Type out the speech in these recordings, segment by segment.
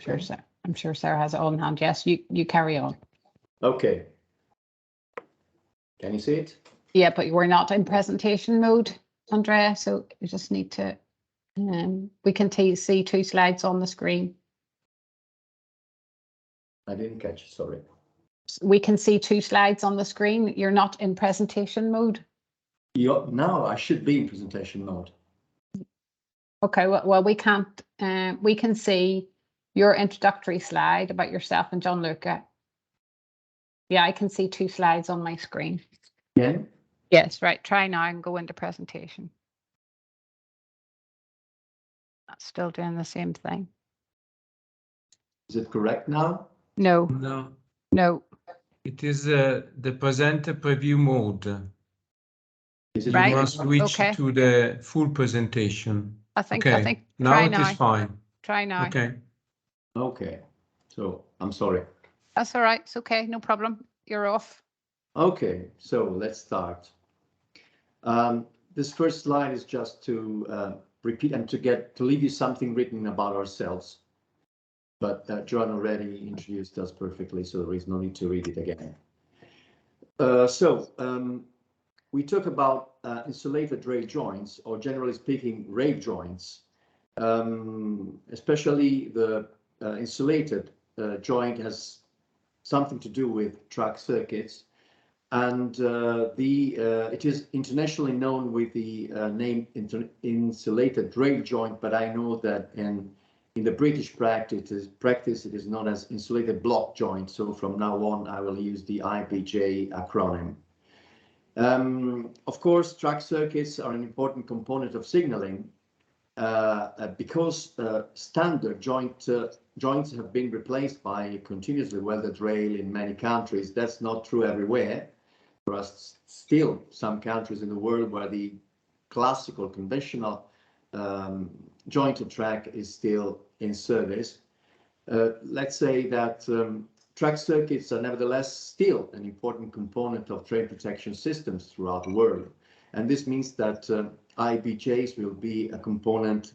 Sure, sir. I'm sure Sarah has it all in hand. Yes, you carry on. Okay. Can you see it? Yeah, but we're not in presentation mode, Andrea, so you just need to, we can see 2 slides on the screen. I didn't catch it, sorry. We can see 2 slides on the screen. You're not in presentation mode. Now I should be in presentation mode. Okay, well we can't, we can see your introductory slide about yourself and Gianluca. Yeah, I can see 2 slides on my screen. Yeah. Yes, right. Try now and go into presentation. That's still doing the same thing. Is it correct now? No. No. No. It is the presenter preview mode. Is it Right. You must switch Okay. to the full presentation. I think Now try it is fine. Try now. Okay. Okay. So I'm sorry. That's all right. It's okay. No problem. You're off. Okay, so let's start. This first slide is just to repeat and to leave you something written about ourselves. But John already introduced us perfectly, so there is no need to read it again. We talk about insulated rail joints, or generally speaking, rail joints. Especially the insulated joint has something to do with track circuits, and it is internationally known with the name insulated rail joint, but I know that in the British practice it is known as insulated block joint. So from now on I will use the IBJ acronym. Of course, track circuits are an important component of signaling because standard joints have been replaced by continuously welded rail in many countries. That's not true everywhere. There are still some countries in the world where the classical conventional jointed track is still in service. Let's say that track circuits are nevertheless still an important component of train protection systems throughout the world. And this means that IBJs will be a component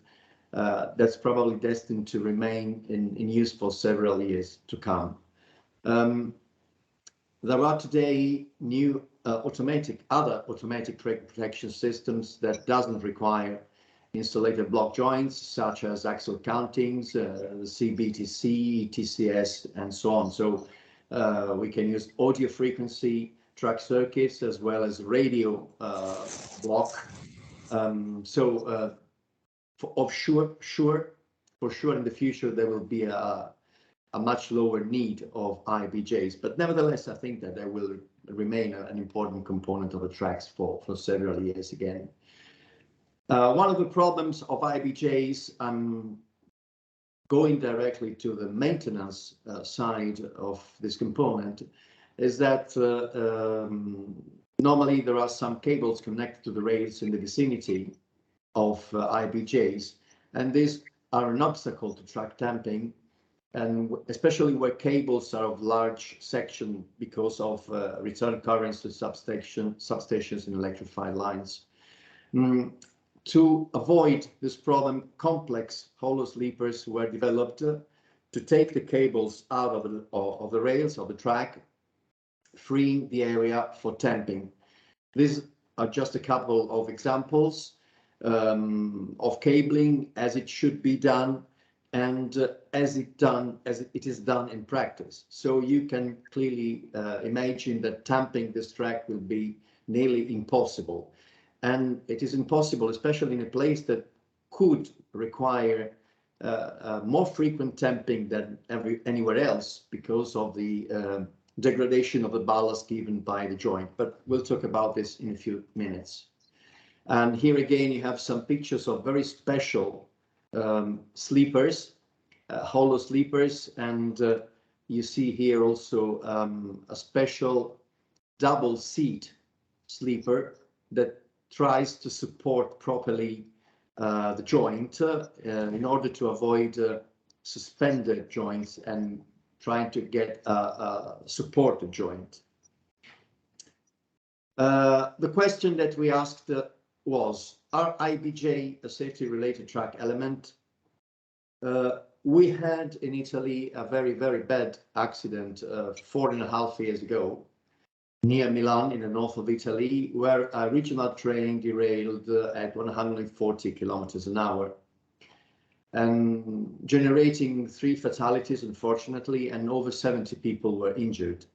that's probably destined to remain in use for several years to come. There are today new other automatic train protection systems that doesn't require insulated block joints, such as axle countings, the CBTC, TCS, and so on. So we can use audio frequency track circuits as well as radio block. For sure in the future there will be a much lower need of IBJs, but nevertheless I think that they will remain an important component of the tracks for several years again. One of the problems of IBJs, going directly to the maintenance side of this component, is that normally there are some cables connected to the rails in the vicinity of IBJs, and these are an obstacle to track tamping, and especially where cables are of large section because of return currents to substations and electrified lines. To avoid this problem, complex hollow sleepers were developed to take the cables out of the rails of the track, freeing the area for tamping. These are just a couple of examples of cabling as it should be done and as it is done in practice. So you can clearly imagine that tamping this track will be nearly impossible. And it is impossible, especially in a place that could require more frequent tamping than anywhere else because of the degradation of the ballast given by the joint. But we'll talk about this in a few minutes. And here again, you have some pictures of very special sleepers, hollow sleepers, and you see here also a special double seat sleeper that tries to support properly the joint in order to avoid suspended joints and trying to get a supported joint. The question that we asked was, are IBJ a safety related track element? We had in Italy a very, very bad accident 4.5 years ago near Milan in the north of Italy, where a regional train derailed at 140 kilometers an hour and generating 3 fatalities, unfortunately, and over 70 people were injured.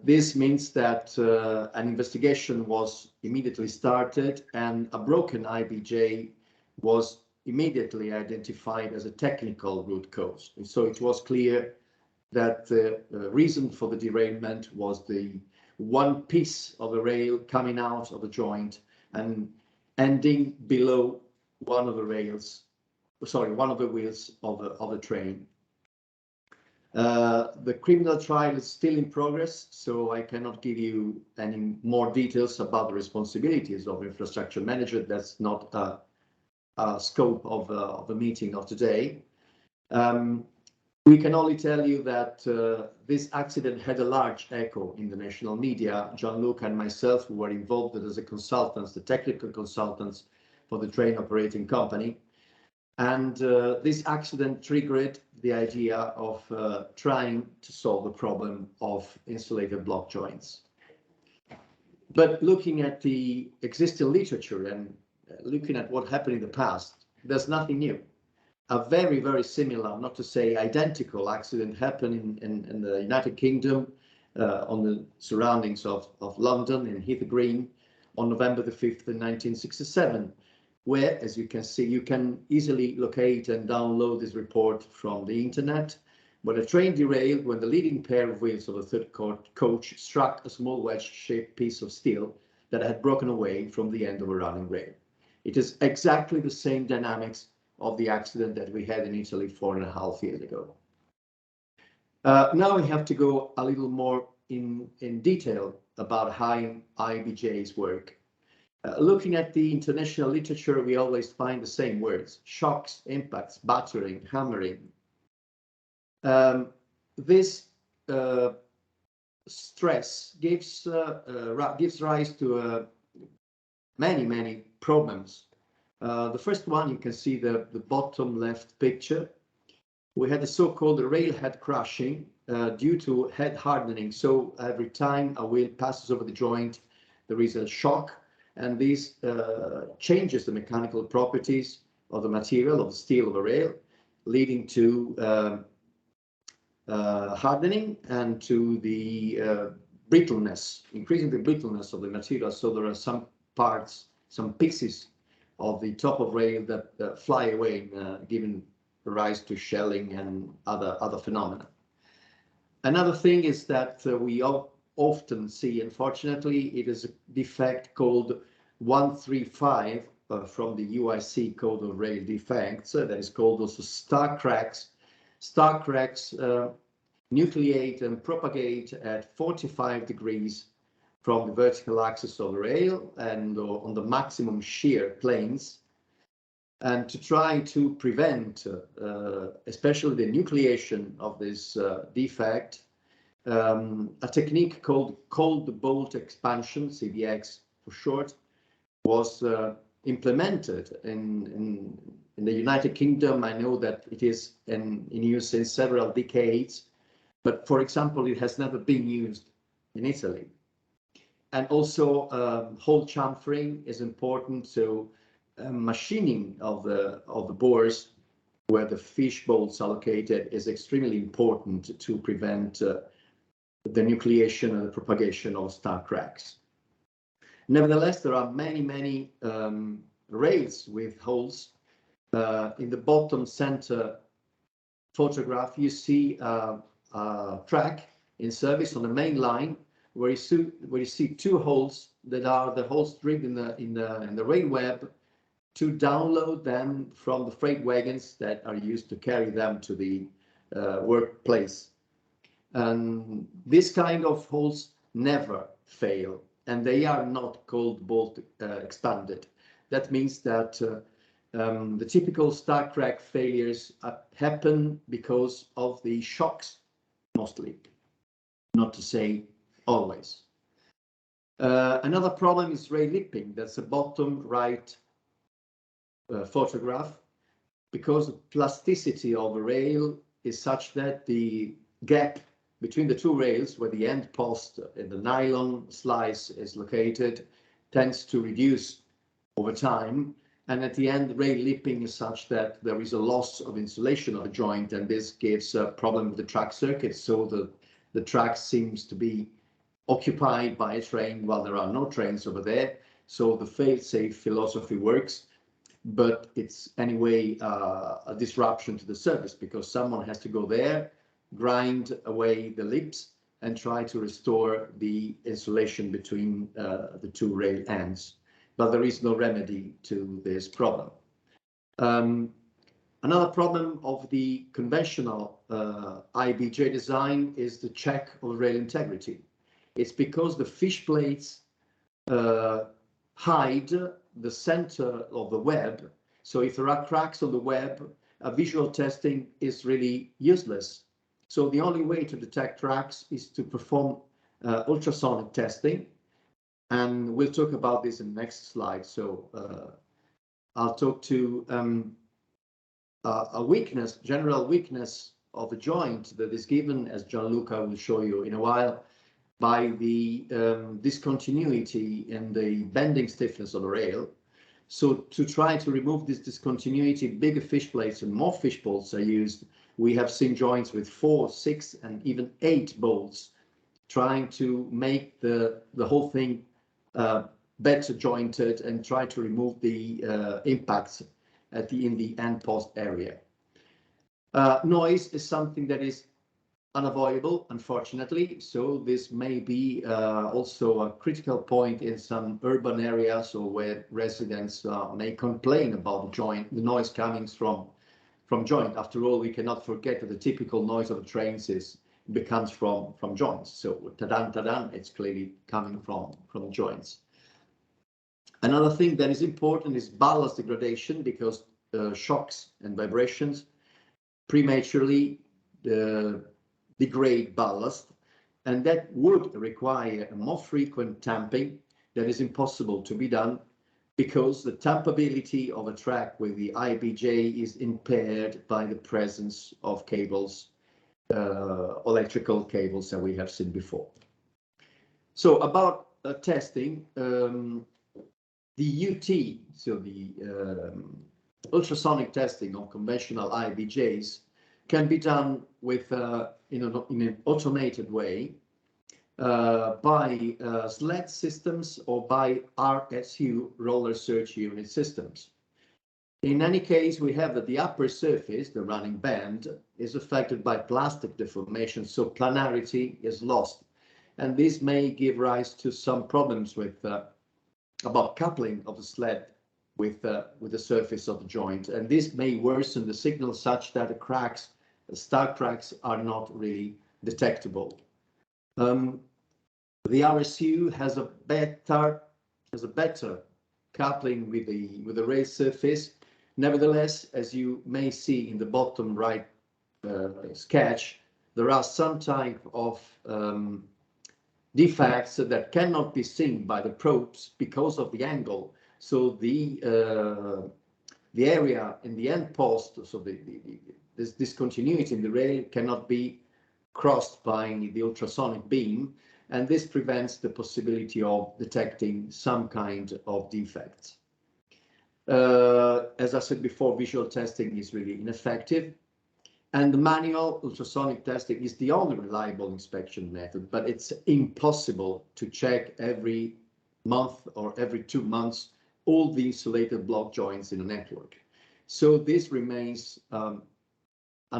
This means that an investigation was immediately started and a broken IBJ was immediately identified as a technical root cause. And so it was clear that the reason for the derailment was the one piece of the rail coming out of the joint and ending below one of the wheels of the train. The criminal trial is still in progress, so I cannot give you any more details about the responsibilities of infrastructure manager. That's not a scope of the meeting of today. We can only tell you that this accident had a large echo in the national media. Gianluca and myself were involved as a consultants, the technical consultants for the train operating company. And this accident triggered the idea of trying to solve the problem of insulated block joints. But looking at the existing literature and looking at what happened in the past, there's nothing new. A very, very similar, not to say identical, accident happened in the United Kingdom on the surroundings of London in Heath Green on November the 5th in 1967. Where, as you can see, you can easily locate and download this report from the internet, where a train derailed when the leading pair of wheels of the third coach struck a small wedge-shaped piece of steel that had broken away from the end of a running rail. It is exactly the same dynamics of the accident that we had in Italy 4.5 years ago. Now we have to go a little more in detail about how IBJs work. Looking at the international literature, we always find the same words: shocks, impacts, battering, hammering. This stress gives rise to many problems. The first one, you can see the bottom left picture. We had the so-called railhead crashing due to head hardening. So every time a wheel passes over the joint, there is a shock. And this changes the mechanical properties of the material, of the steel of the rail, leading to hardening and to the brittleness, increasing the brittleness of the material. So there are some parts, some pieces of the top of rail that fly away, giving rise to shelling and other phenomena. Another thing is that we often see, unfortunately, it is a defect called 135 from the UIC Code of Rail Defects, that is called also star cracks. Star cracks nucleate and propagate at 45 degrees from the vertical axis of the rail and on the maximum shear planes. And to try to prevent, especially the nucleation of this defect, a technique called cold bolt expansion, CBX for short, was implemented in the United Kingdom. I know that it is in use since several decades, but for example, it has never been used in Italy. And also hole chamfering is important. So machining of the bores where the fish bolts are located is extremely important to prevent the nucleation and the propagation of star cracks. Nevertheless, there are many rails with holes. In the bottom center photograph, you see a track in service on the main line where you see 2 holes that are the holes drilled in the rail web to download them from the freight wagons that are used to carry them to the workplace. And this kind of holes never fail, and they are not cold bolt expanded. That means that the typical star crack failures happen because of the shocks, mostly, not to say always. Another problem is rail lipping. That's the bottom right photograph. because the plasticity of a rail is such that the gap between the two rails, where the end post and the nylon slice is located, tends to reduce over time. And at the end, the rail lipping is such that there is a loss of insulation of a joint, and this gives a problem with the track circuit. So the track seems to be occupied by a train while there are no trains over there. So the fail-safe philosophy works, but it's anyway a disruption to the service, because someone has to go there, grind away the lips, and try to restore the insulation between the two rail ends. But there is no remedy to this problem. Another problem of the conventional IBJ design is the check of rail integrity. It's because the fish plates hide the center of the web. So if there are cracks on the web, visual testing is really useless. So the only way to detect cracks is to perform ultrasonic testing. And we'll talk about this in the next slide. So I'll talk to a weakness, general weakness of a joint that is given, as Gianluca will show you in a while, by the discontinuity in the bending stiffness of the rail. So to try to remove this discontinuity, bigger fish plates and more fish bolts are used. We have seen joints with 4, 6, and even 8 bolts, trying to make the whole thing better jointed and try to remove the impacts in the end post area. Noise is something that is unavoidable, unfortunately. So this may be also a critical point in some urban areas, or where residents may complain about the noise coming from joint. After all, we cannot forget that the typical noise of the trains becomes from joints. So tadan tadan, it's clearly coming from joints. Another thing that is important is ballast degradation, because shocks and vibrations prematurely degrade ballast, and that would require a more frequent tamping that is impossible to be done, because the tampability of a track with the IBJ is impaired by the presence of cables, electrical cables that we have seen before. So about testing, the UT, so the ultrasonic testing of conventional IBJs, can be done with in an automated way by sled systems or by RSU, roller search unit systems. In any case, we have that the upper surface, the running band, is affected by plastic deformation, so planarity is lost, and this may give rise to some problems with about coupling of the sled with the surface of the joint, and this may worsen the signal such that the stark cracks are not really detectable. The RSU has a better coupling with the rail surface. Nevertheless, as you may see in the bottom right sketch, there are some type of defects that cannot be seen by the probes because of the angle. So the area in the end post, so this discontinuity in the rail cannot be crossed by the ultrasonic beam, and this prevents the possibility of detecting some kind of defects. As I said before, visual testing is really ineffective, and the manual ultrasonic testing is the only reliable inspection method, but it's impossible to check every month or every 2 months all the insulated block joints in a network. So this remains a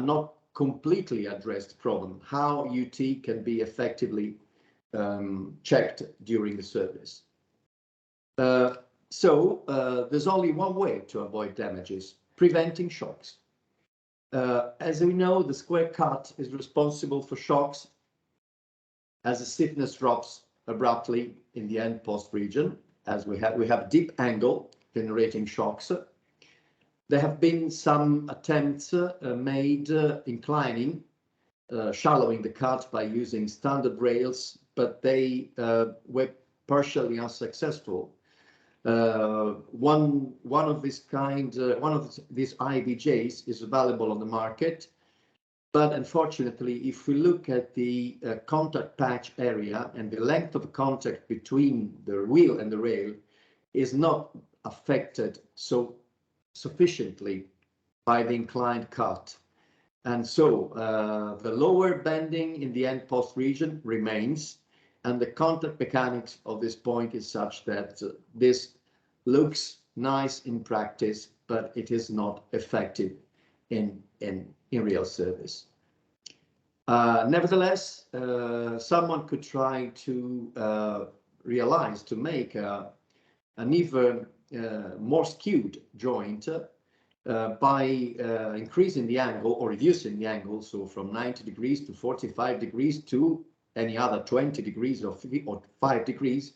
not completely addressed problem, how UT can be effectively checked during the service. There's only one way to avoid damages: preventing shocks. As we know, the square cut is responsible for shocks as the stiffness drops abruptly in the end post region, as we have deep angle generating shocks. There have been some attempts made inclining, shallowing the cut by using standard rails, but they were partially unsuccessful. One of this kind, one of these IBJs is available on the market, but unfortunately, if we look at the contact patch area and the length of contact between the wheel and the rail is not affected so sufficiently by the inclined cut. And so the lower bending in the end post region remains, and the contact mechanics of this point is such that this looks nice in practice, but it is not effective in real service. Nevertheless, someone could try to realize to make an even more skewed joint by increasing the angle or reducing the angle, so from 90 degrees to 45 degrees to any other 20 degrees or 5 degrees.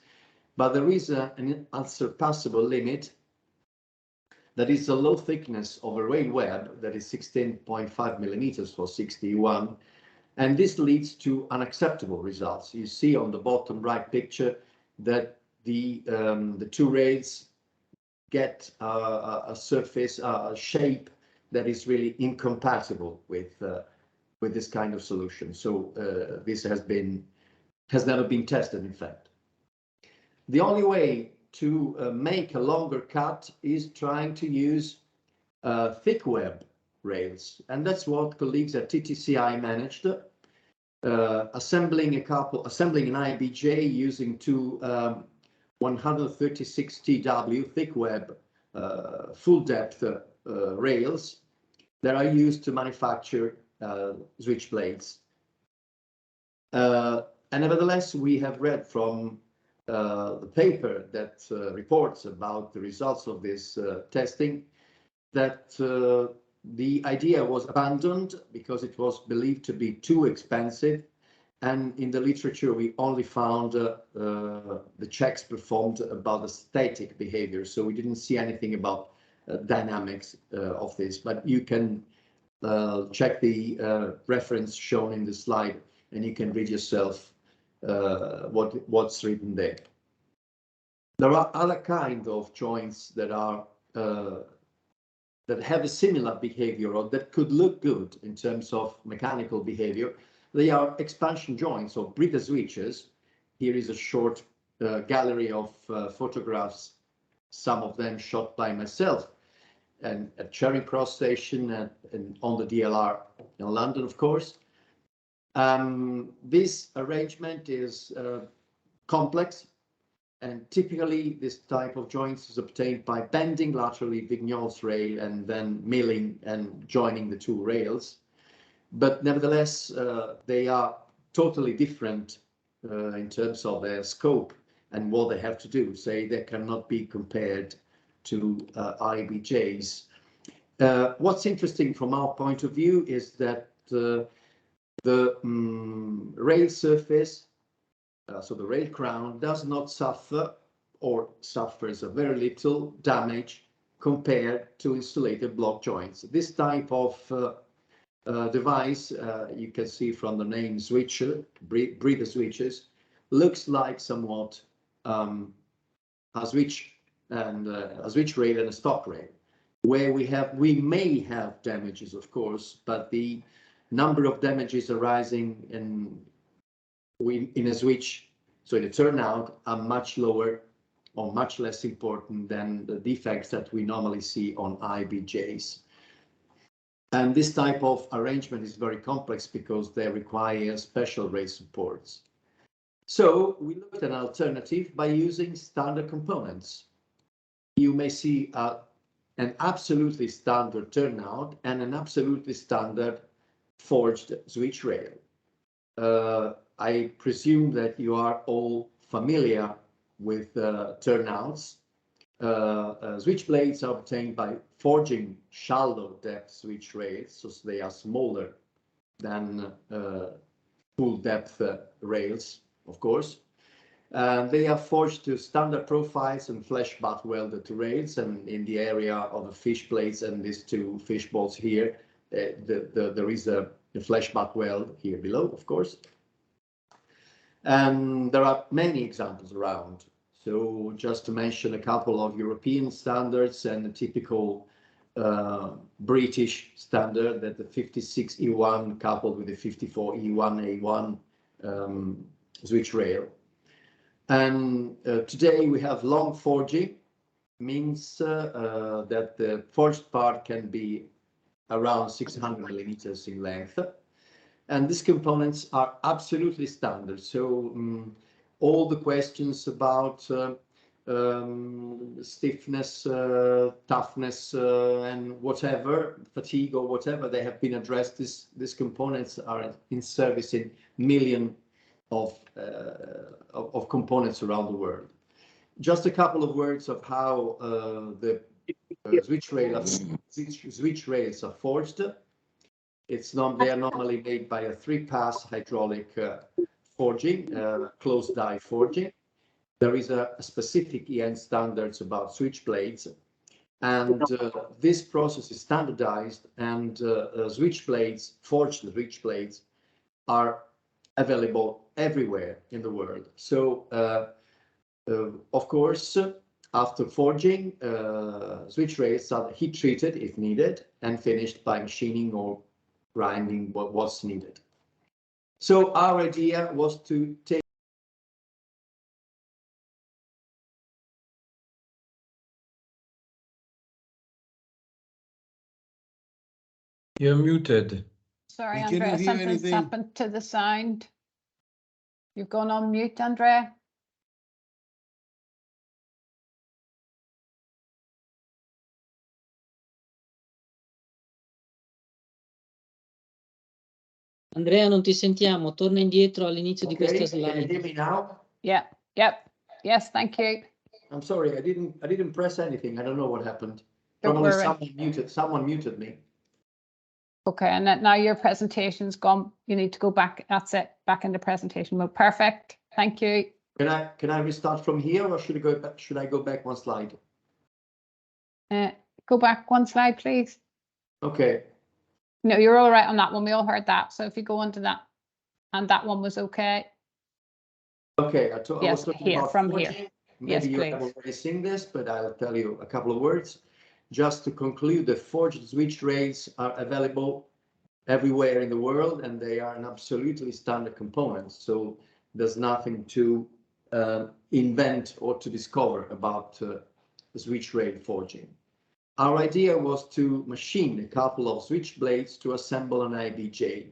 But there is an unsurpassable limit, that is the low thickness of a rail web, that is 16.5 millimeters for 61. And this leads to unacceptable results. You see on the bottom right picture that the two rails get a surface, a shape that is really incompatible with this kind of solution. So this has never been tested, in fact. The only way to make a longer cut is trying to use thick web rails, and that's what colleagues at TTCI managed, assembling an IBJ using two 136 TW thick web full depth rails that are used to manufacture switch blades. And nevertheless, we have read from the paper that reports about the results of this testing that the idea was abandoned because it was believed to be too expensive. And in the literature, we only found the checks performed about the static behavior. So we didn't see anything about dynamics of this, but you can check the reference shown in the slide and you can read yourself what's written there. There are other kinds of joints that are that have a similar behavior or that could look good in terms of mechanical behavior. They are expansion joints or breather switches. Here is a short gallery of photographs, some of them shot by myself, and at Charing Cross Station and on the DLR in London, of course. This arrangement is complex, and typically this type of joints is obtained by bending laterally Vignol's rail and then milling and joining the two rails. But nevertheless, they are totally different in terms of their scope and what they have to do. Say they cannot be compared to IBJs. What's interesting from our point of view is that the rail surface, so the rail crown, does not suffer or suffers a very little damage compared to insulated block joints. This type of device, you can see from the name switcher, breather switches, looks like somewhat a switch and a switch rail and a stock rail, where we may have damages, of course, but the number of damages arising in a switch, so in a turnout, are much lower or much less important than the defects that we normally see on IBJs. And this type of arrangement is very complex because they require special rail supports. So we looked at an alternative by using standard components. You may see an absolutely standard turnout and an absolutely standard forged switch rail. I presume that you are all familiar with turnouts. Switch blades are obtained by forging shallow depth switch rails, so they are smaller than full depth rails, of course. They are forged to standard profiles and flesh butt welded rails, and in the area of the fish plates and these two fish balls here, there is a flesh butt weld here below, of course. And there are many examples around. So just to mention a couple of European standards and a typical British standard, that the 56E1 coupled with the 54E1A1 switch rail. And today we have long forging, means that the forged part can be around 600 millimeters in length. And these components are absolutely standard. So all the questions about stiffness, toughness, and whatever, fatigue or whatever, they have been addressed. These components are in service in millions of components around the world. Just a couple of words of how the switch rails are forged. They are normally made by a 3-pass hydraulic forging, closed die forging. There is a specific EN standards about switch blades, and this process is standardized, and switch blades, forged switch blades, are available everywhere in the world. So, of course, after forging, switch rails are heat treated if needed and finished by machining or grinding what was needed. So our idea was to take You're muted. Sorry, We cannot Andrea, hear something's anything. happened to the sound. You've gone on mute, Andrea. Andrea, non ti sentiamo, torna indietro all'inizio di questa Can you hear slide. me now? Yeah, yep. Yes, thank you. I'm sorry, I didn't press anything. I don't know what happened. Don't Probably worry. someone muted me. Okay, and now your presentation's gone. You need to go back. That's it. Back in the presentation mode. Perfect. Thank you. Can I restart from here, or should I go back one slide? Go back one slide, please. Okay. No, you're all right on that one. We all heard that. So if you go into that, and that one was okay. Okay, I was Yes, talking here, about from forging. here. Maybe Yes, you have please. already seen this, but I'll tell you a couple of words. Just to conclude, the forged switch rails are available everywhere in the world, and they are an absolutely standard component. So there's nothing to invent or to discover about switch rail forging. Our idea was to machine a couple of switch blades to assemble an IBJ.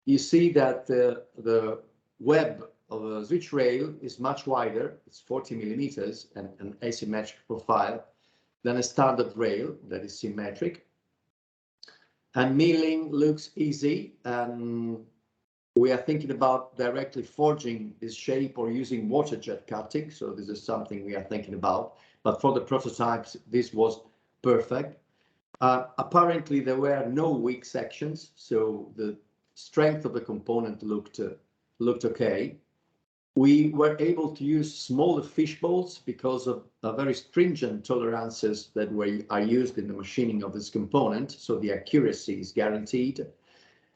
You see that the web of a switch rail is much wider. It's 40 millimeters and an asymmetric profile than a standard rail that is symmetric. And milling looks easy, and we are thinking about directly forging this shape or using water jet cutting. So this is something we are thinking about. But for the prototypes, this was perfect. Apparently, there were no weak sections, so the strength of the component looked okay. We were able to use smaller fish bowls because of very stringent tolerances that are used in the machining of this component, so the accuracy is guaranteed.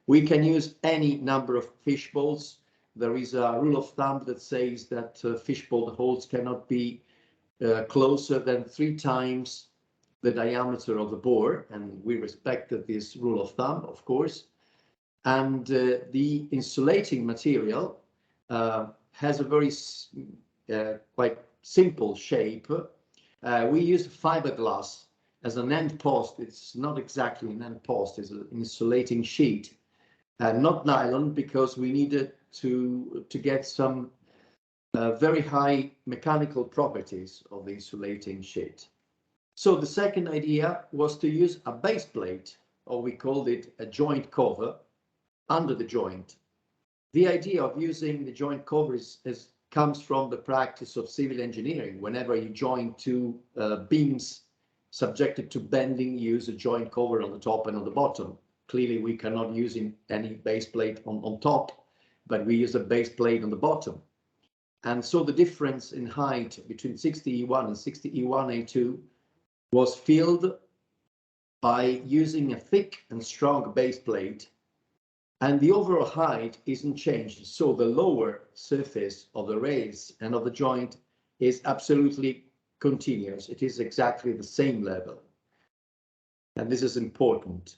We can use any number of fish bowls. There is a rule of thumb that says that fish bowl holes cannot be closer than 3 times the diameter of the bore, and we respected this rule of thumb, of course. And the insulating material has a very quite simple shape. We use fiberglass as an end post. It's not exactly an end post, it's an insulating sheet, not nylon, because we needed to get some very high mechanical properties of the insulating sheet. So the second idea was to use a base plate, or we called it a joint cover, under the joint. The idea of using the joint cover comes from the practice of civil engineering. Whenever you join 2 beams subjected to bending, you use a joint cover on the top and on the bottom. Clearly, we cannot use any base plate on top, but we use a base plate on the bottom. And so the difference in height between 60E1 and 60E1A2 was filled by using a thick and strong base plate, and the overall height isn't changed. So the lower surface of the rails and of the joint is absolutely continuous. It is exactly the same level. And this is important.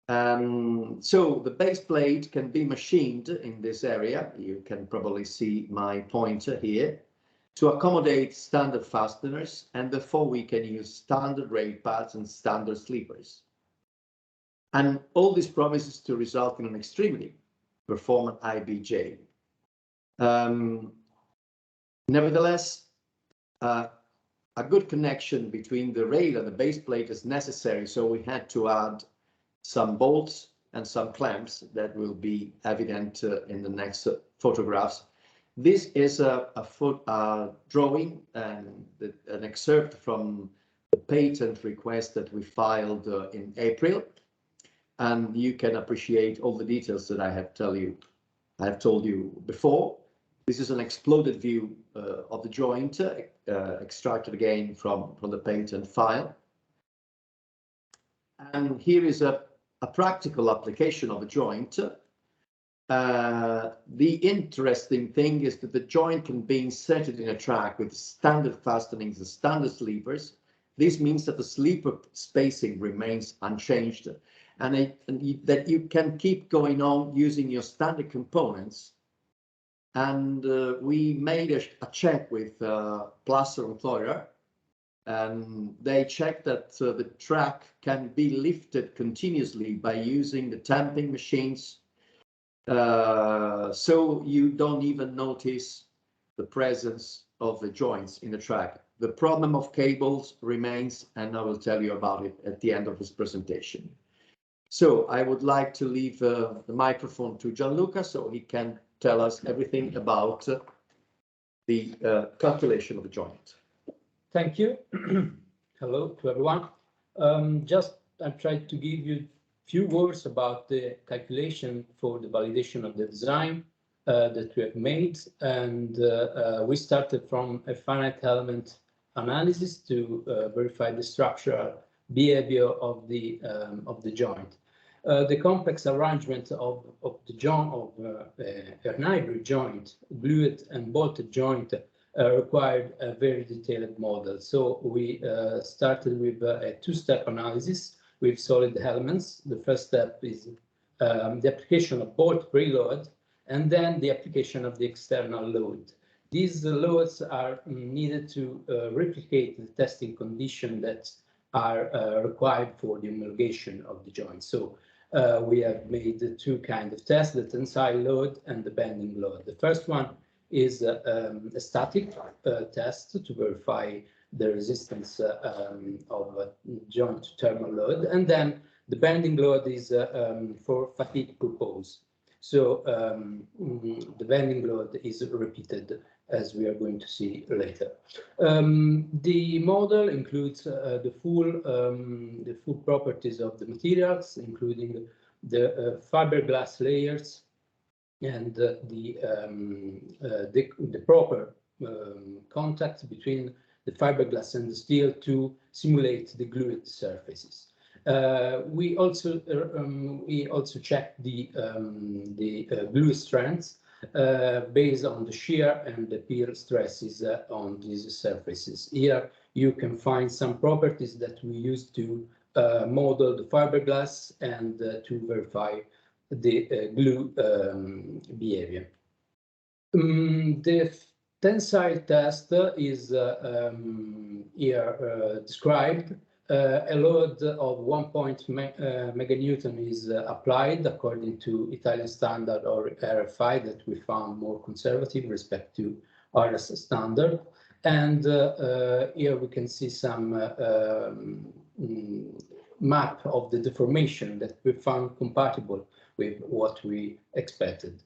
So the base plate can be machined in this area. You can probably see my pointer here to accommodate standard fasteners, and therefore we can use standard rail pads and standard sleepers. And all this promises to result in an extremely performant IBJ. Nevertheless, a good connection between the rail and the base plate is necessary, so we had to add some bolts and some clamps that will be evident in the next photographs. This is a drawing and an excerpt from the patent request that we filed in April, and you can appreciate all the details that I have told you before. This is an exploded view of the joint, extracted again from the patent file. And here is a practical application of a joint. The interesting thing is that the joint can be inserted in a track with standard fastenings and standard sleepers. This means that the sleeper spacing remains unchanged, and that you can keep going on using your standard components. And we made a check with Plaster Employer, and they checked that the track can be lifted continuously by using the tamping machines, so you don't even notice the presence of the joints in the track. The problem of cables remains, and I will tell you about it at the end of this presentation. So I would like to leave the microphone to Gianluca so he can tell us everything about the calculation of the joint. Thank you. Hello to everyone. I tried to give you a few words about the calculation for the validation of the design that we have made, and we started from a finite element analysis to verify the structural behavior of the joint. The complex arrangement of the joint of an hybrid joint, glued and bolted joint, required a very detailed model. So we started with a two-step analysis with solid elements. The first step is the application of bolt preload, and then the application of the external load. These loads are needed to replicate the testing conditions that are required for the homologation of the joint. So we have made the two kinds of tests, the tensile load and the bending load. The first one is a static test to verify the resistance of a joint to thermal load, and then the bending load is for fatigue purpose. So the bending load is repeated, as we are going to see later. The model includes the full properties of the materials, including the fiberglass layers and the proper contact between the fiberglass and the steel to simulate the glued surfaces. We also checked the glue strengths based on the shear and the peel stresses on these surfaces. Here you can find some properties that we use to model the fiberglass and to verify the glue behavior. The tensile test is here described. A load of 1 meganewton is applied according to Italian standard or RFI that we found more conservative with respect to RS standard. And here we can see some map of the deformation that we found compatible with what we expected.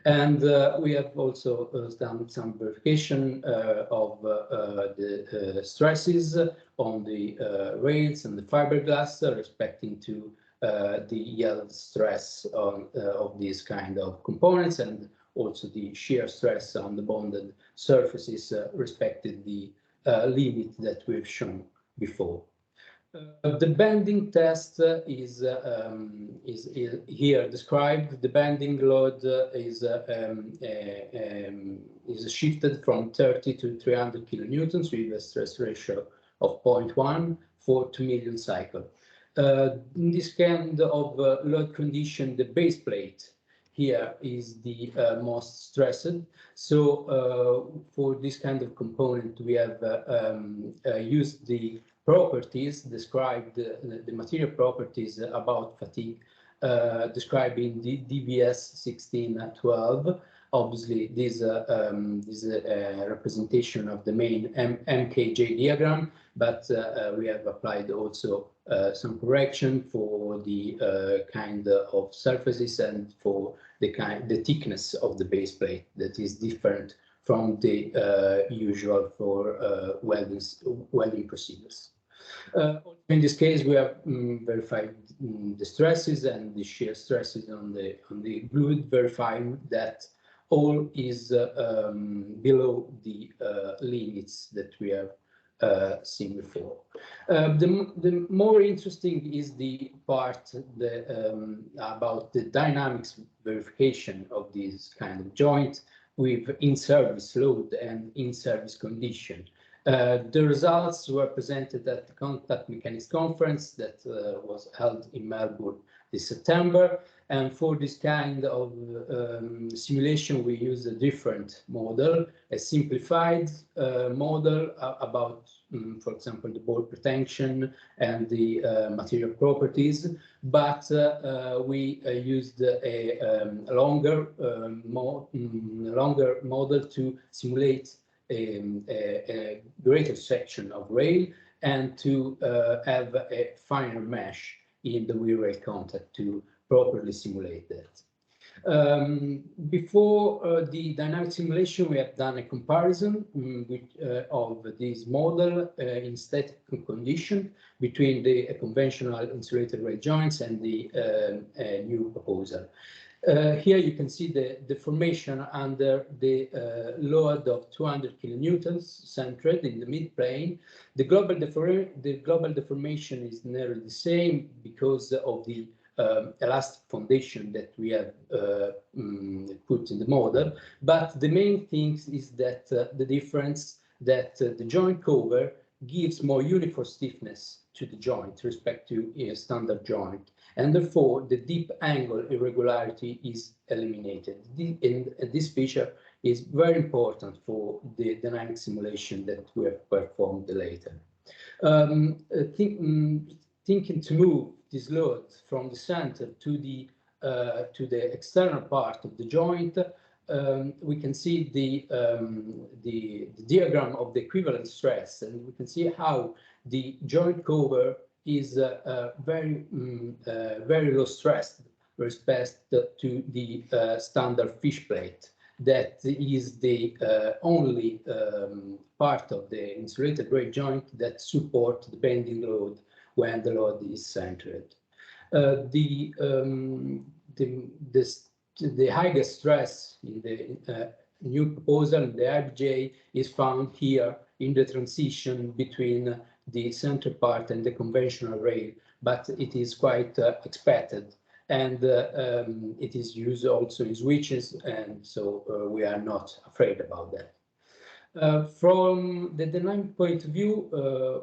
And we have also done some verification of the stresses on the rails and the fiberglass respecting to the yield stress of these kind of components, and also the shear stress on the bonded surfaces respected the limit that we've shown before. The bending test is here described. The bending load is shifted from 30 to 300 kilonewtons with a stress ratio of 0.1 for 2 million cycles. In this kind of load condition, the base plate here is the most stressed. So for this kind of component, we have used the properties described, the material properties about fatigue, describing the DBS 1612. Obviously, this is a representation of the main MKJ diagram, but we have applied also some correction for the kind of surfaces and for the thickness of the base plate that is different from the usual for welding procedures. In this case, we have verified the stresses and the shear stresses on the glued, verifying that all is below the limits that we have seen before. The more interesting is the part about the dynamics verification of this kind of joint with in-service load and in-service condition. The results were presented at the Contact Mechanics Conference that was held in Melbourne this September. And for this kind of simulation, we use a different model, a simplified model about, for example, the ball pretension and the material properties. But we used a longer model to simulate a greater section of rail and to have a finer mesh in the wheel rail contact to properly simulate that. Before the dynamic simulation, we have done a comparison of this model in static condition between the conventional insulated rail joints and the new proposal. Here you can see the deformation under the load of 200 kilonewtons centered in the mid-plane. The global deformation is nearly the same because of the elastic foundation that we have put in the model. But the main thing is that the difference that the joint cover gives more uniform stiffness to the joint respect to a standard joint. And therefore, the deep angle irregularity is eliminated. This feature is very important for the dynamic simulation that we have performed later. Thinking to move this load from the center to the external part of the joint, we can see the diagram of the equivalent stress, and we can see how the joint cover is very low stressed respect to the standard fish plate. That is the only part of the insulated rail joint that support the bending load when the load is centered. The highest stress in the new proposal, the IBJ, is found here in the transition between the center part and the conventional rail, but it is quite expected, and it is used also in switches, and so we are not afraid about that. From the dynamic point of view,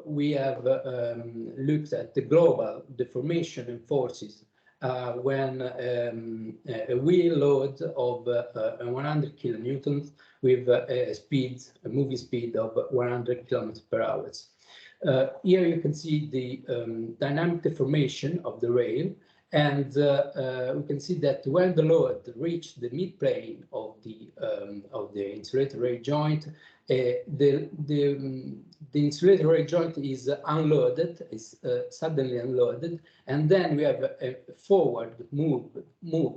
we have looked at the global deformation and forces when a wheel load of 100 kilonewtons with a moving speed of 100 kilometers per hour. Here you can see the dynamic deformation of the rail, and we can see that when the load reached the mid-plane of the insulated rail joint, the insulated rail joint is unloaded, is suddenly unloaded, and then we have a forward move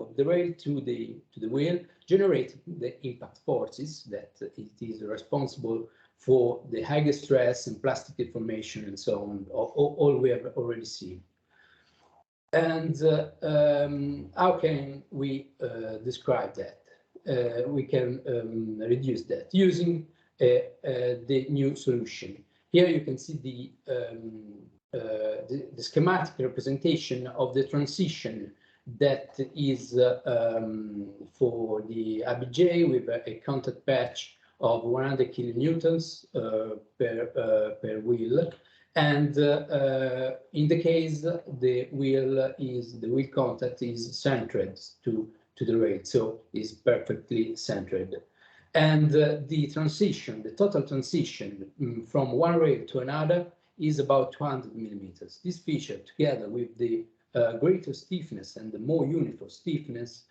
of the rail to the wheel, generating the impact forces that it is responsible for the highest stress and plastic deformation and so on, all we have already seen. And how can we describe that? We can reduce that using the new solution. Here you can see the schematic representation of the transition that is for the IBJ with a contact patch of 100 kilonewtons per wheel. And in the case the wheel contact is centered to the rail, so is perfectly centered. And the total transition from one rail to another is about 200 millimeters. This feature, together with the greater stiffness and the more uniform stiffness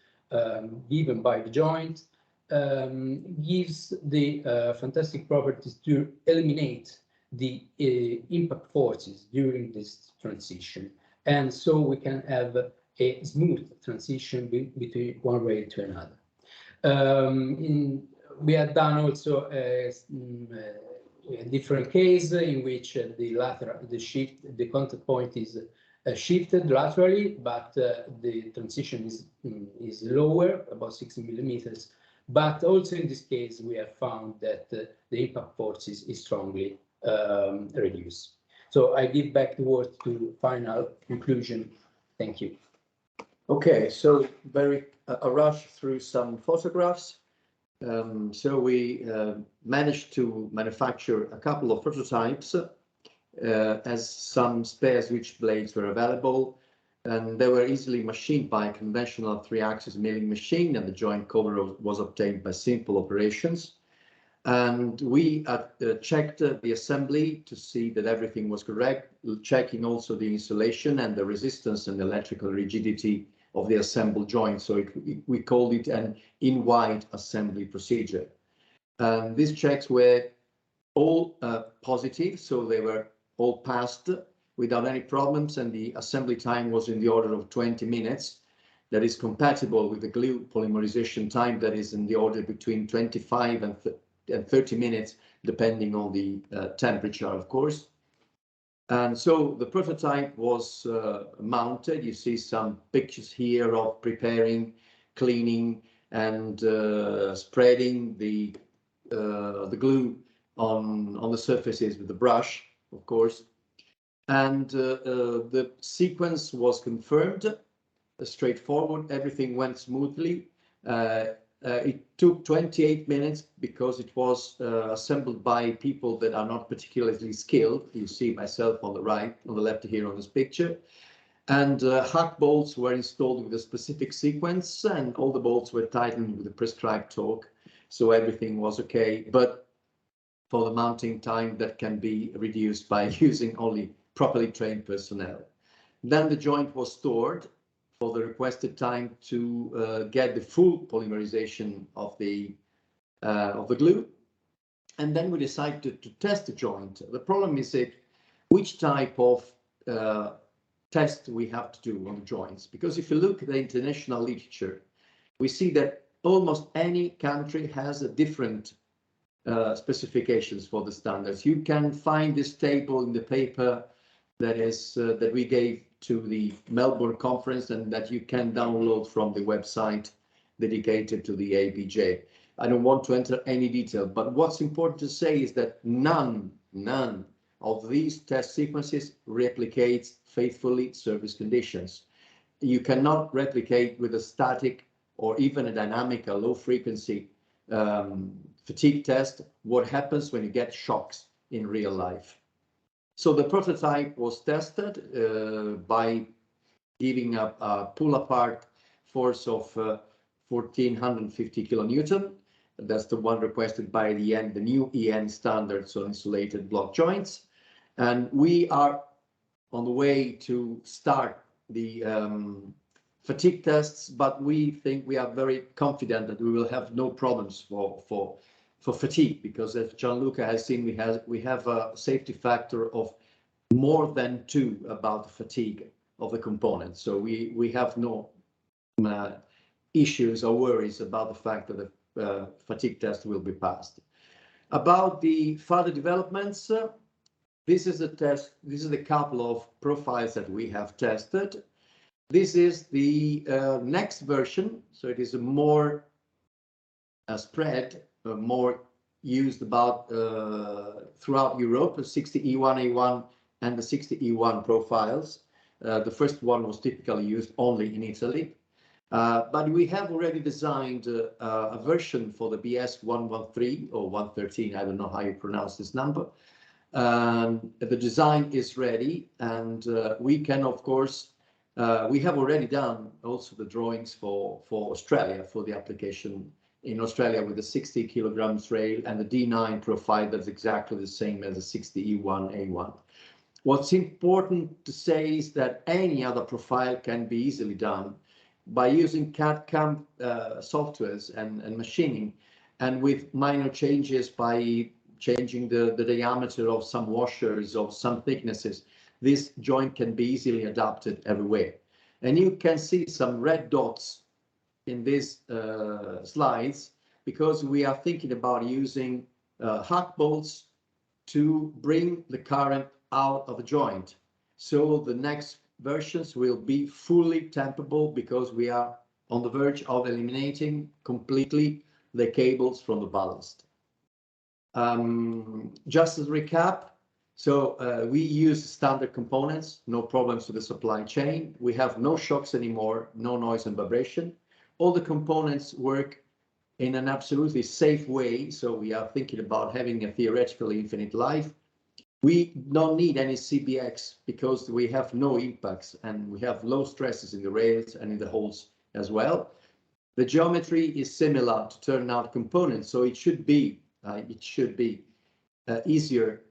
given by the joint, gives the fantastic properties to eliminate the impact forces during this transition. And so we can have a smooth transition between one rail to another. We have done also a different case in which the contact point is shifted laterally, but the transition is lower, about 60 millimeters. But also in this case, we have found that the impact force is strongly reduced. So I give back the word to final conclusion. Thank you. Okay, so a rush through some photographs. So we managed to manufacture a couple of prototypes as some spare switch blades were available, and they were easily machined by a conventional 3-axis milling machine, and the joint cover was obtained by simple operations. And we checked the assembly to see that everything was correct, checking also the insulation and the resistance and electrical rigidity of the assembled joint. So we called it an in-wide assembly procedure. And these checks were all positive, so they were all passed without any problems, and the assembly time was in the order of 20 minutes. That is compatible with the glue polymerization time that is in the order between 25 and 30 minutes, depending on the temperature, of course. And so the prototype was mounted. You see some pictures here of preparing, cleaning, and spreading the glue on the surfaces with the brush, of course. And the sequence was confirmed, straightforward. Everything went smoothly. It took 28 minutes because it was assembled by people that are not particularly skilled. You see myself on the left here on this picture. And hack bolts were installed with a specific sequence, and all the bolts were tightened with the prescribed torque. So everything was okay. But for the mounting time, that can be reduced by using only properly trained personnel. Then the joint was stored for the requested time to get the full polymerization of the glue. And then we decided to test the joint. The problem is which type of test we have to do on the joints. Because if you look at the international literature, we see that almost any country has a different specifications for the standards. You can find this table in the paper that we gave to the Melbourne conference, and that you can download from the website dedicated to the ABJ. I don't want to enter any detail, but what's important to say is that none of these test sequences replicates faithfully service conditions. You cannot replicate with a static or even a dynamic, a low frequency fatigue test what happens when you get shocks in real life. So the prototype was tested by giving a pull apart force of 1450 kilonewton. That's the one requested by the new EN standard, so insulated block joints. And we are on the way to start the fatigue tests, but we think we are very confident that we will have no problems for fatigue, because as Gianluca has seen, we have a safety factor of more than 2 about the fatigue of the components. So we have no issues or worries about the fact that the fatigue test will be passed. About the further developments, this is a test. This is a couple of profiles that we have tested. This is the next version, so it is a more spread, more used about throughout Europe, 60E1A1 and the 60E1 profiles. The first one was typically used only in Italy. But we have already designed a version for the BS 113 or 113, I don't know how you pronounce this number. The design is ready, and we can, of course, we have already done also the drawings for Australia, for the application in Australia with the 60 kilograms rail and the D9 profile that's exactly the same as the 60E1A1. What's important to say is that any other profile can be easily done by using CAD/CAM softwares and machining, and with minor changes by changing the diameter of some washers of some thicknesses. This joint can be easily adapted everywhere. And you can see some red dots in these slides because we are thinking about using hot bolts to bring the current out of the joint. So the next versions will be fully tampable because we are on the verge of eliminating completely the cables from the ballast. Just as a recap, so we use standard components, no problems with the supply chain. We have no shocks anymore, no noise and vibration. All the components work in an absolutely safe way. So we are thinking about having a theoretically infinite life. We don't need any CBX because we have no impacts and we have low stresses in the rails and in the holes as well. The geometry is similar to turnout components, so it should be easier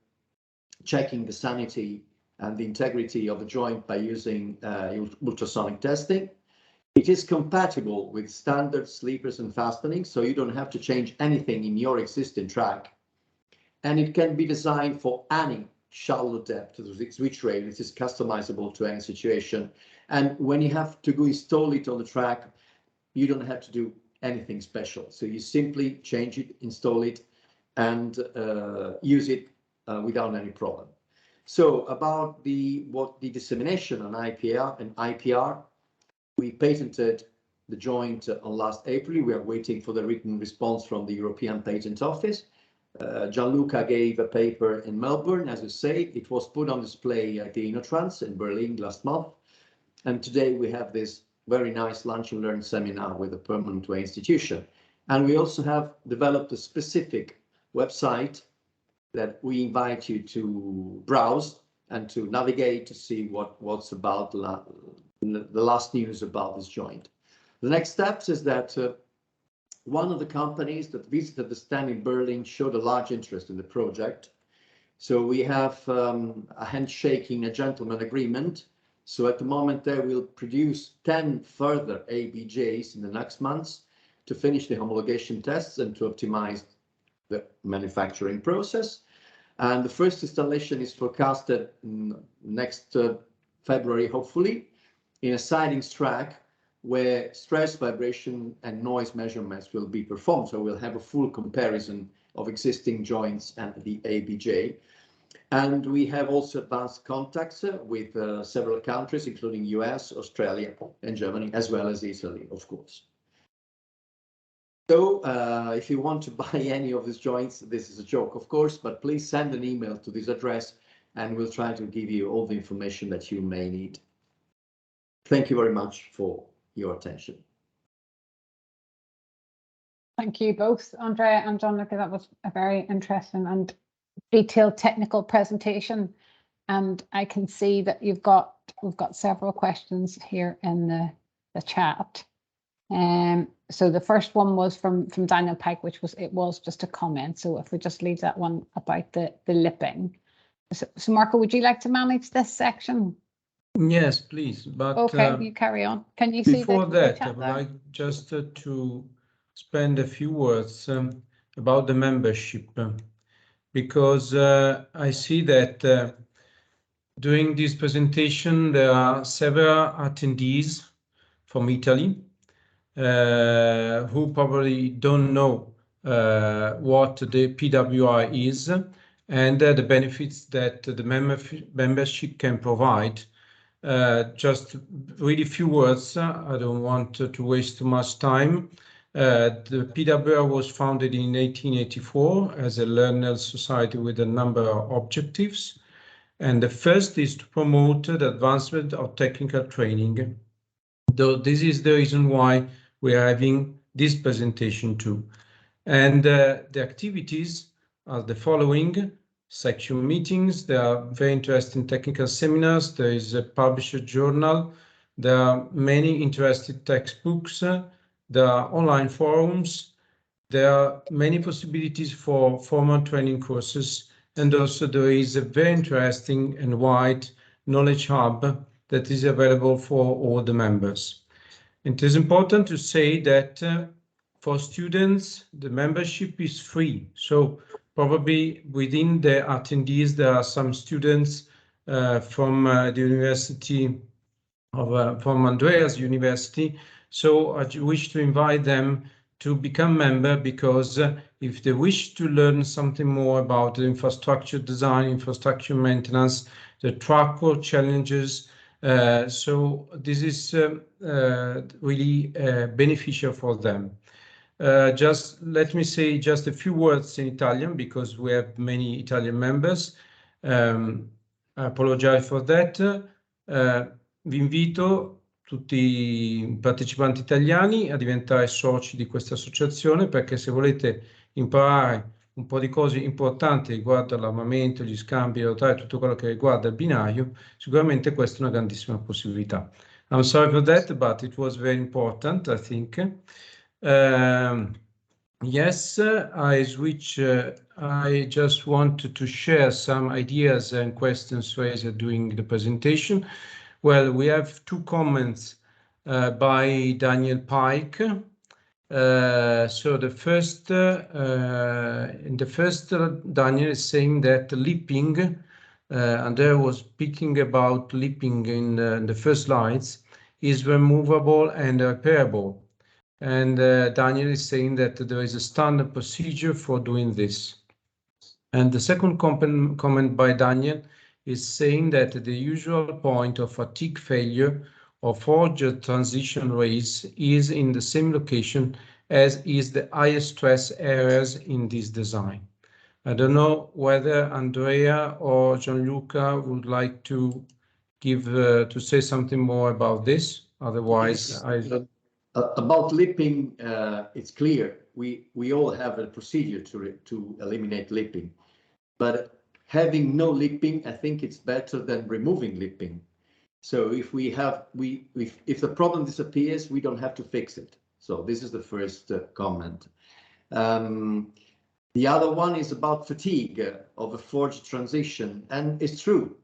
checking the sanity and the integrity of the joint by using ultrasonic testing. It is compatible with standard sleepers and fastenings, so you don't have to change anything in your existing track. And it can be designed for any shallow depth of the switch rail. It is customizable to any situation. And when you have to go install it on the track, you don't have to do anything special. So you simply change it, install it, and use it without any problem. So about the dissemination on IPR and IPR, we patented the joint on last April. We are waiting for the written response from the European Patent Office. Gianluca gave a paper in Melbourne, as you say. It was put on display at the InnoTrans in Berlin last month. And today we have this very nice Lunch and Learn seminar with the Permanent Way Institution. And we also have developed a specific website that we invite you to browse and to navigate to see what's about the last news about this joint. The next steps is that one of the companies that visited the stand in Berlin showed a large interest in the project. So we have a handshaking, a gentleman agreement. So at the moment they will produce 10 further ABJs in the next months to finish the homologation tests and to optimize the manufacturing process. And the first installation is forecasted next February, hopefully, in a sidings track where stress, vibration, and noise measurements will be performed. So we'll have a full comparison of existing joints and the ABJ. And we have also advanced contacts with several countries, including US, Australia, and Germany, as well as Italy, of course. So if you want to buy any of these joints, this is a joke, of course, but please send an email to this address and we'll try to give you all the information that you may need. Thank you very much for your attention. Thank you both, Andrea and Gianluca. That was a very interesting and detailed technical presentation. And I can see that we've got several questions here in the chat. So the first one was from Daniel Pike, which was just a comment. So if we just leave that one about the lipping. So Marco, would you like to manage this section? Yes, please. But okay, you carry on. Can you see before that, I would there? like just to spend a few words about the membership, because I see that during this presentation there are several attendees from Italy who probably don't know what the PWR is and the benefits that the membership can provide. Just really few words. I don't want to waste too much time. The PWR was founded in 1884 as a learned society with a number of objectives. And the first is to promote the advancement of technical training. Though this is the reason why we are having this presentation too. And the activities are the following: section meetings, there are very interesting technical seminars, there is a published journal, there are many interesting textbooks, there are online forums, there are many possibilities for formal training courses, and also there is a very interesting and wide knowledge hub that is available for all the members. It is important to say that for students, the membership is free. So probably within the attendees, there are some students from the University of, from Andrea's University. So I wish to invite them to become member, because if they wish to learn something more about the infrastructure design, infrastructure maintenance, the track challenges, so this is really beneficial for them. Just let me say just a few words in Italian, because we have many Italian members. I apologize for that. Vi invito tutti i partecipanti italiani a diventare soci di questa associazione, perché se volete imparare un po' di cose importanti riguardo all'armamento, gli scambi, le rotaie, tutto quello che riguarda il binario, sicuramente questa è una grandissima possibilità. I'm sorry for that, but it was very important, I think. Yes, I switch. I just wanted to share some ideas and questions raised during the presentation. Well, we have two comments by Daniel Pike. So the first, Daniel is saying that leaping, Andrea was speaking about leaping in the first slides, is removable and repairable. And Daniel is saying that there is a standard procedure for doing this. And the second comment by Daniel is saying that the usual point of fatigue failure of forged transition rails is in the same location as is the highest stress areas in this design. I don't know whether Andrea or Gianluca would like to give to say something more about this. Otherwise, Yes. About lipping, it's clear. We all have a procedure to eliminate lipping, but having no lipping, I think it's better than removing lipping. So if we have, if the problem disappears, we don't have to fix it. So this is the first comment. The other one is about fatigue of a forged transition, and it's true.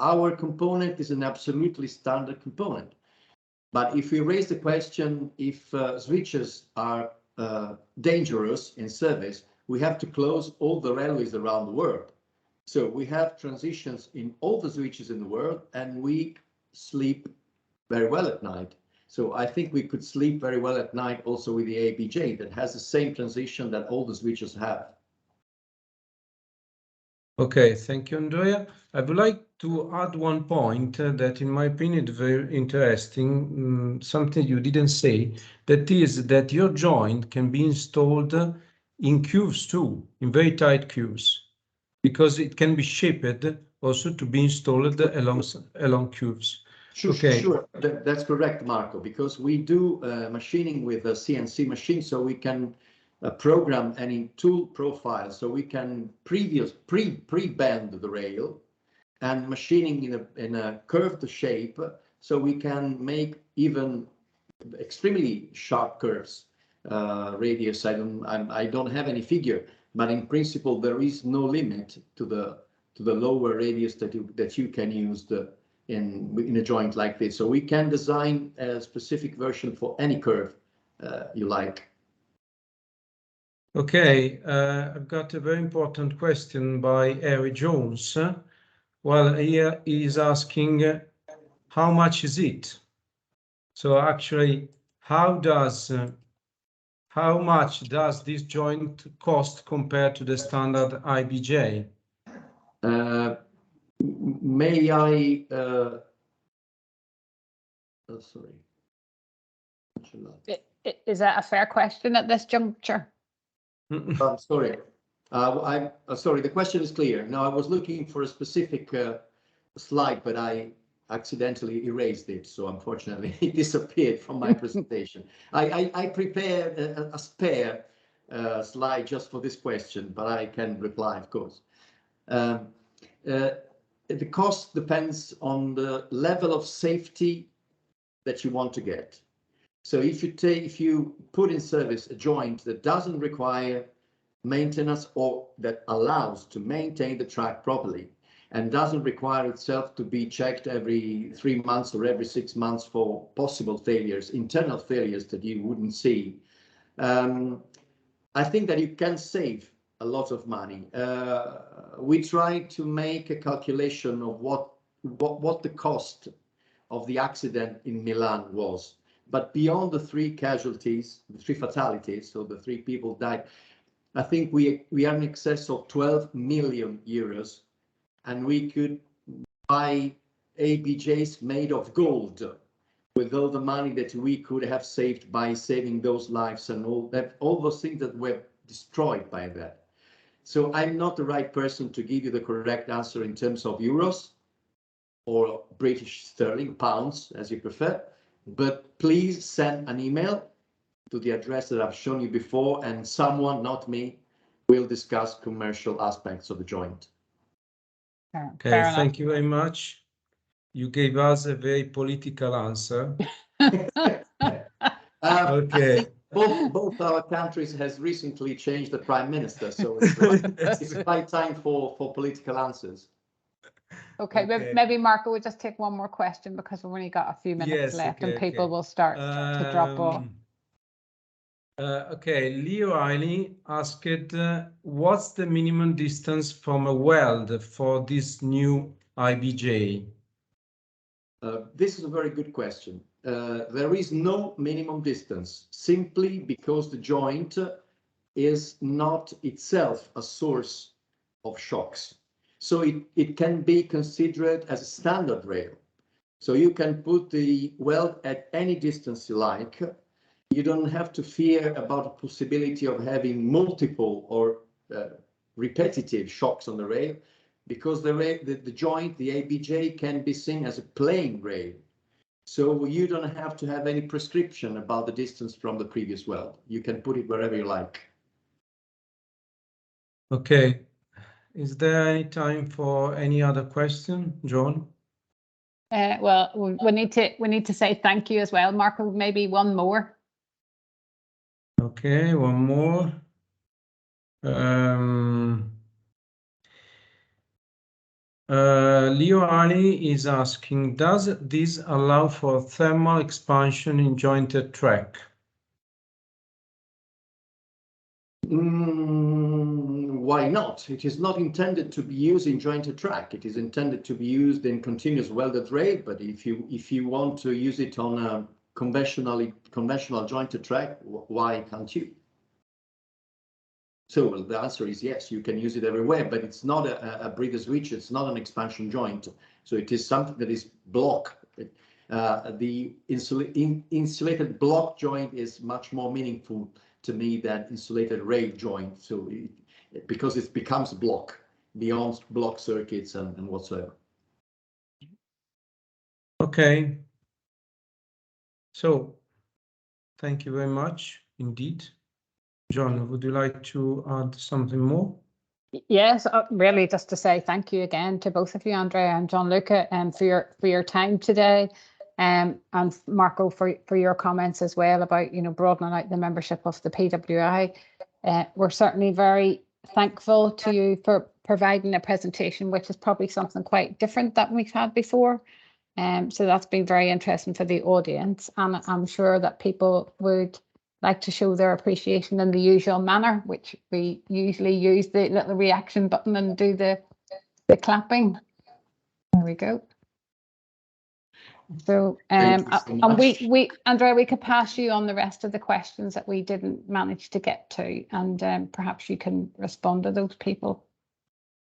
Our component is an absolutely standard component. But if we raise the question if switches are dangerous in service, we have to close all the railways around the world. So we have transitions in all the switches in the world, and we sleep very well at night. So I think we could sleep very well at night also with the ABJ that has the same transition that all the switches have. Okay, thank you, Andrea. I would like to add one point that in my opinion is very interesting, something you didn't say, that is that your joint can be installed in cuves too, in very tight cuves, because it can be shaped also to be installed along cuves. Sure, okay. Sure. That's correct, Marco, because we do machining with a CNC machine, so we can program any tool profile, so we can pre-bend the rail, and machining in a curved shape, so we can make even extremely sharp curves. Radius, I don't have any figure, but in principle there is no limit to the lower radius that you can use in a joint like this. So we can design a specific version for any curve you like. Okay, I've got a very important question by Harry Jones. Well, here he is asking, how much is it? So actually, how much does this joint cost compared to the standard IBJ? May I? Oh, sorry. Is that a fair question at this juncture? I'm sorry. I'm sorry, the question is clear. No, I was looking for a specific slide, but I accidentally erased it. So unfortunately, it disappeared from my presentation. I prepared a spare slide just for this question, but I can reply, of course. The cost depends on the level of safety that you want to get. So if you put in service a joint that doesn't require maintenance or that allows to maintain the track properly and doesn't require itself to be checked every 3 months or every 6 months for possible failures, internal failures that you wouldn't see, I think that you can save a lot of money. We tried to make a calculation of what the cost of the accident in Milan was, but beyond the 3 casualties, the 3 fatalities, so the 3 people died, I think we are in excess of 12 million euros, and we could buy ABJs made of gold with all the money that we could have saved by saving those lives and all those things that were destroyed by that. So I'm not the right person to give you the correct answer in terms of euros or British sterling, pounds, as you prefer, but please send an email to the address that I've shown you before, and someone, not me, will discuss commercial aspects of the joint. Okay, thank you very much. You gave us a very political answer. Okay. Both our countries has recently changed the prime minister, so it's the right time for political answers. Okay, maybe Marco would just take one more question because we've only got a few minutes left, and people will start to drop off. Okay, Leo Riley asked, what's the minimum distance from a weld for this new IBJ? This is a very good question. There is no minimum distance, simply because the joint is not itself a source of shocks. So it can be considered as a standard rail. So you can put the weld at any distance you like. You don't have to fear about the possibility of having multiple or repetitive shocks on the rail, because the joint, the ABJ, can be seen as a plain rail. So you don't have to have any prescription about the distance from the previous weld. You can put it wherever you like. Okay. Is there any time for any other question, John? Well, we need to say thank you as well, Marco. Maybe one more. Okay, one more. Leo Ali is asking, does this allow for thermal expansion in jointed track? Why not? It is not intended to be used in jointed track. It is intended to be used in continuous welded rail. But if you want to use it on a conventional jointed track, why can't you? So the answer is yes, you can use it everywhere, but it's not a breather switch. It's not an expansion joint. So it is something that is block. The insulated block joint is much more meaningful to me than insulated rail joint. So because it becomes block beyond block circuits and whatsoever. Okay. So thank you very much indeed. John, would you like to add something more? Yes, really just to say thank you again to both of you, Andrea and Gianluca, for your time today, and Marco for your comments as well about broadening out the membership of the PWI. We're certainly very thankful to you for providing a presentation, which is probably something quite different that we've had before. So that's been very interesting for the audience, and I'm sure that people would like to show their appreciation in the usual manner, which we usually use the little reaction button and do the clapping. There we go. So and Andrea, we could pass you on the rest of the questions that we didn't manage to get to, and perhaps you can respond to those people.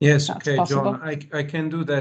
Yes, okay, John, I can do that.